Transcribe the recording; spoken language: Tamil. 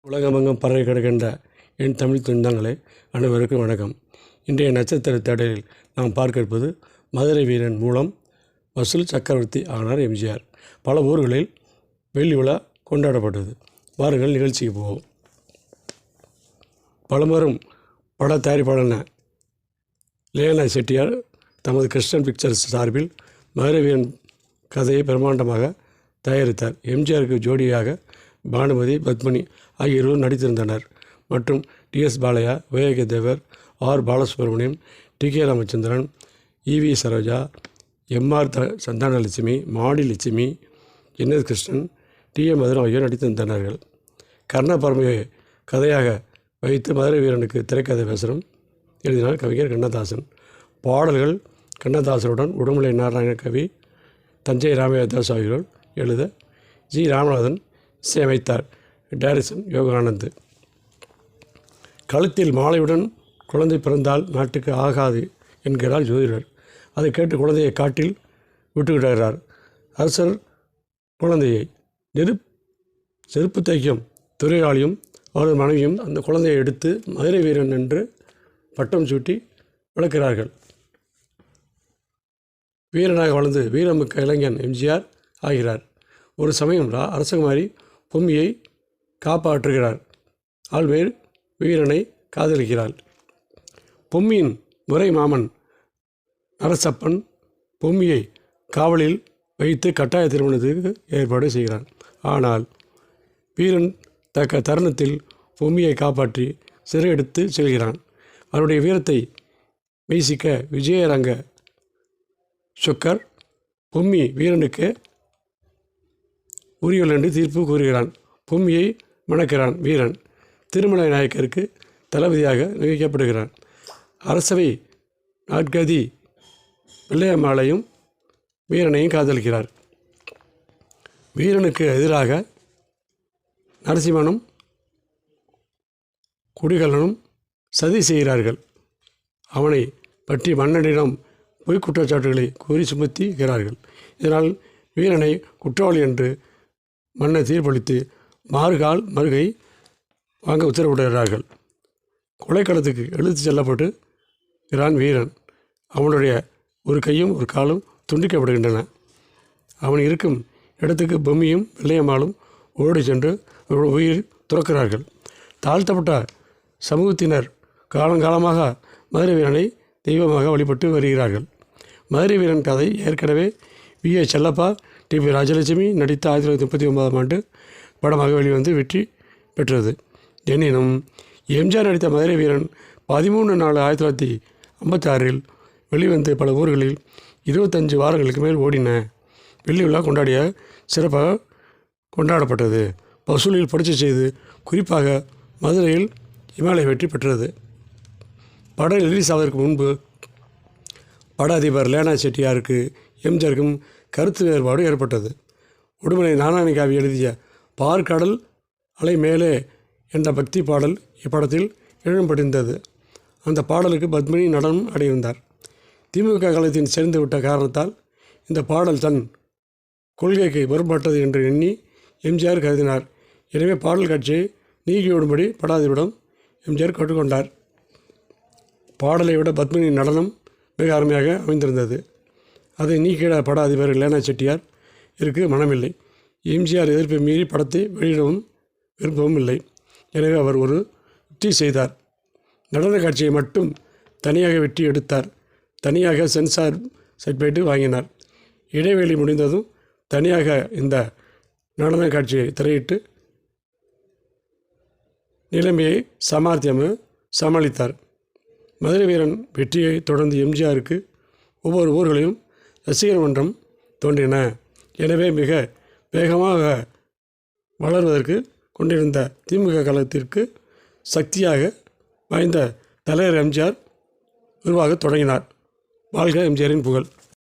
உலகமெங்கும் பறவை கிடக்கின்ற என் தமிழ் துண்டங்களே, அனைவருக்கும் வணக்கம். இன்றைய நட்சத்திர தேடலில் நாம் பார்க்க இருப்பது மதுரை வீரன் மூலம் வசூல் சக்கரவர்த்தி ஆனார் எம்ஜிஆர். பல ஊர்களில் வெள்ளி விழா கொண்டாடப்பட்டது. வாருங்கள் நிகழ்ச்சிக்கு போவோம். பலமரும் பட தயாரிப்பாளரான லேனா செட்டியார் தமது கிருஷ்ணன் பிக்சர்ஸ் சார்பில் மதுரை வீரன் கதையை பிரம்மாண்டமாக தயாரித்தார். எம்ஜிஆருக்கு ஜோடியாக பானுமதி, பத்மினி ஆகிய இருவரும் நடித்திருந்தனர். மற்றும் T S. Balaiah, Viveka Devar, R. Balasubramaniam, T K. Ramachandran, E V. Saroja, M R. Santhanalakshmi, Madi Lakshmi, N S. Krishnan, T A. Mathuram ஆகியோர் நடித்திருந்தனர்கள். கர்ணபரமையை கதையாக வைத்து மதுரை வீரனுக்கு திரைக்கதை வசனம் எழுதினார் கவிஞர் கண்ணதாசன். பாடல்கள் கண்ணதாசனுடன் உடுமலை நாராயண கவி, தஞ்சை ராமதாஸ் ஆகியோர் எழுத ஜி. ராமநாதன் இசையமைத்தார். டைரக்ஷன் யோகானந்த். கழுத்தில் மாலையுடன் குழந்தை பிறந்தால் நாட்டுக்கு ஆகாது என்கிறார் ஜோதிடர். அதை கேட்டு குழந்தையை காட்டில் விட்டுவிடுகிறார். அரசர் குழந்தையை செருப்பு தைக்கும் தொழிலாளியும் அவரது மனைவியும் அந்த குழந்தையை எடுத்து மதுரை வீரன் என்று பட்டம் சூட்டி வளர்க்கிறார்கள். வீரனாக வளர்ந்து வீரமிக்க இளைஞன் எம்ஜிஆர் ஆகிறார். ஒரு சமயம் அரசகுமாரி பொம்மியை காப்பாற்றுகிறார். ஆள்மேல் வீரனை காதலிக்கிறாள். பொம்மியின் முறை மாமன் நரசப்பன் பொம்மியை காவலில் வைத்து கட்டாய திருமணத்திற்கு ஏற்பாடு செய்கிறான். ஆனால் வீரன் தக்க தருணத்தில் பொம்மியை காப்பாற்றி சிறையெடுத்து செல்கிறான். அவருடைய வீரத்தை மெய்சிக்க விஜயரங்க சொக்கர் பொம்மி வீரனுக்கு உரியவள் என்று தீர்ப்பு கூறுகிறான். பொம்மியை மணக்கிறான். வீரன் திருமலை நாயக்கருக்கு தளபதியாக நியமிக்கப்படுகிறான். அரசவை நாட்கதி பிள்ளையம்மாளையும் வீரனையும் காதலிக்கிறார். வீரனுக்கு எதிராக நரசிம்மனும் குடிகளனும் சதி செய்கிறார்கள். அவனை பற்றி மன்னனிடம் பொய் குற்றச்சாட்டுகளை கூறி சுமத்துகிறார்கள். இதனால் வீரனை குற்றவாளி என்று மன்னர் தீர்ப்பளித்து மாறுகால் மறுகை வாங்க உத்தரவிடுகிறார்கள். கொலைக்களத்துக்கு இழுத்து செல்லப்பட்டு இருக்கிறான் வீரன். அவனுடைய ஒரு கையும் ஒரு காலும் துண்டிக்கப்படுகின்றன. அவன் இருக்கும் இடத்துக்கு பொம்மியும் வெள்ளையம்மாளும் ஓடி சென்று அவருடைய உயிர் துறக்கிறார்கள். தாழ்த்தப்பட்ட சமூகத்தினர் காலங்காலமாக மதுரை வீரனை தெய்வமாக வழிபட்டு வருகிறார்கள். மதுரை வீரன் கதை ஏற்கனவே வி.ஏ. செல்லப்பா, டி.பி. ராஜலட்சுமி நடித்த 1939ஆம் ஆண்டு படமாக வெளிவந்து வெற்றி பெற்றது. எனினும் எம்ஜிஆர் நடித்த மதுரை வீரன் 13/4/1956 வெளிவந்து பல ஊர்களில் 25 வாரங்களுக்கு மேல் ஓடின. வெள்ளி விழா சிறப்பாக கொண்டாடப்பட்டது. வசூலில் புரட்சி செய்து குறிப்பாக மதுரையில் இமாலய வெற்றி பெற்றது. படம் ரிலீஸ் ஆவதற்கு முன்பு பட அதிபர் லேனா செட்டியாருக்கு எம்ஜிஆருக்கும் கருத்து வேறுபாடு ஏற்பட்டது. உடுமலை நாராயண கவி எழுதிய பார்க்கடல் அலை மேலே என்ற பக்தி பாடல் இப்படத்தில் இடம்பெற்றிருந்தது. அந்த பாடலுக்கு பத்மினி நடனம் அடைந்தார். திமுக காலத்தில் சேர்ந்துவிட்ட காரணத்தால் இந்த பாடல் தன் கொள்கைக்கு முரண்பட்டது என்று எண்ணி எம்ஜிஆர் கருதினார். எனவே பாடல் காட்சியை நீக்கிவிடும்படி படாதிபரிடம் எம்ஜிஆர் கற்றுக்கொண்டார். பாடலை விட பத்மினி நடனம் மிக அருமையாக அமைந்திருந்தது. அதை நீக்கிட பட அதிபர் லேனா செட்டியார் இருக்கு மனமில்லை. எம்ஜிஆர் எதிர்ப்பை மீறி படத்தை வெளியிடவும் விருப்பவும் இல்லை. எனவே அவர் ஒரு யுக்தி செய்தார். நடன காட்சியை மட்டும் தனியாக வெட்டி எடுத்தார். தனியாக சென்சார் சர்டிஃபிகேட் வாங்கினார். இடைவெளி முடிந்ததும் தனியாக இந்த நடன காட்சியை திரையிட்டு நிலைமையை சமாளித்தார். மதுரை வீரன் வெற்றியை தொடர்ந்து எம்ஜிஆருக்கு ஒவ்வொரு ஊர்களையும் ரசிகர் மன்றம் தோன்றின. எனவே மிக வேகமாக வளர்வதற்கு கொண்டிருந்த திமுக காலத்திற்கு சக்தியாக வாய்ந்த தலைவர் எம்ஜிஆர் உருவாக தொடங்கினார். வாழ்க எம்ஜிஆரின் புகழ்.